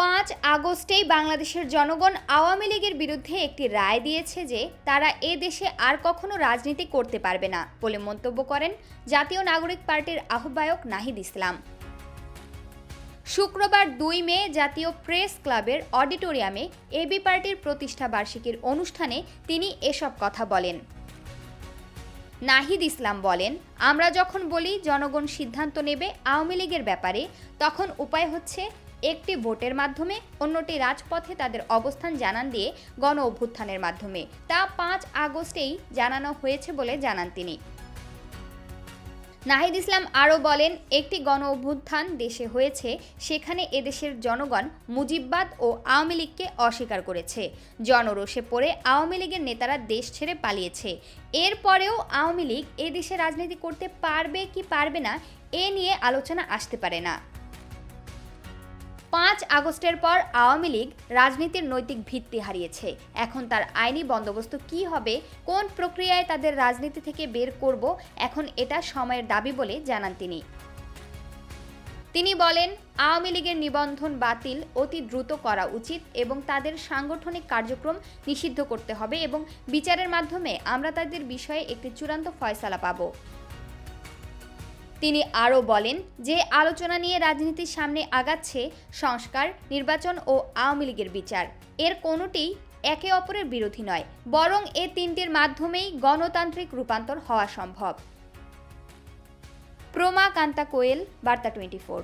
5 আগস্টেই বাংলাদেশের জনগণ আওয়ামী লীগের বিরুদ্ধে একটি রায় দিয়েছে যে তারা এ দেশে আর কখনো রাজনীতি করতে পারবে না বলে মন্তব্য করেন জাতীয় নাগরিক পার্টির আহ্বায়ক নাহিদ ইসলাম। শুক্রবার 2 মে জাতীয় প্রেস ক্লাবের অডিটোরিয়ামে এবি পার্টির প্রতিষ্ঠা বার্ষিকীর অনুষ্ঠানে তিনি এসব কথা বলেন। নাহিদ ইসলাম বলেন, আমরা যখন বলি জনগণ সিদ্ধান্ত নেবে আওয়ামী লীগের ব্যাপারে, তখন উপায় হচ্ছে একটি ভোটের মাধ্যমে, অন্যটি রাজপথে তাদের অবস্থান জানান দিয়ে গণ অভ্যুত্থানের মাধ্যমে। তা 5 আগস্টেই জানানো হয়েছে বলে জানান তিনি। নাহিদ ইসলাম আরও বলেন, একটি গণ অভ্যুত্থান দেশে হয়েছে, সেখানে এদেশের জনগণ মুজিববাদ ও আওয়ামী লীগকে অস্বীকার করেছে। জনরোষে পড়ে আওয়ামী লীগের নেতারা দেশ ছেড়ে পালিয়েছে। এরপরেও আওয়ামী লীগ এদেশে রাজনীতি করতে পারবে কি পারবে না এ নিয়ে আলোচনা আসতে পারে না। 5 আগস্টের পর আওয়ামী লীগ রাজনীতির নৈতিক ভিত্তি হারিয়েছে। এখন তার আইনি বন্দোবস্ত কী হবে, কোন প্রক্রিয়ায় তাদের রাজনীতি থেকে বের করব, এখন এটা সময়ের দাবি বলে জানান তিনি। তিনি বলেন, আওয়ামী লীগের নিবন্ধন বাতিল অতি দ্রুত করা উচিত এবং তাদের সাংগঠনিক কার্যক্রম নিষিদ্ধ করতে হবে এবং বিচারের মাধ্যমে আমরা তাদের বিষয়ে একটি চূড়ান্ত ফয়সালা পাব। তিনি আরও বলেন যে আলোচনা নিয়ে রাজনীতির সামনে আগাচ্ছে সংস্কার, নির্বাচন ও আওয়ামী লীগের বিচার, এর কোনোটিই একে অপরের বিরোধী নয়, বরং এ তিনটির মাধ্যমেই গণতান্ত্রিক রূপান্তর হওয়া সম্ভব। প্রমা কান্তা কোয়েল, বার্তা 24।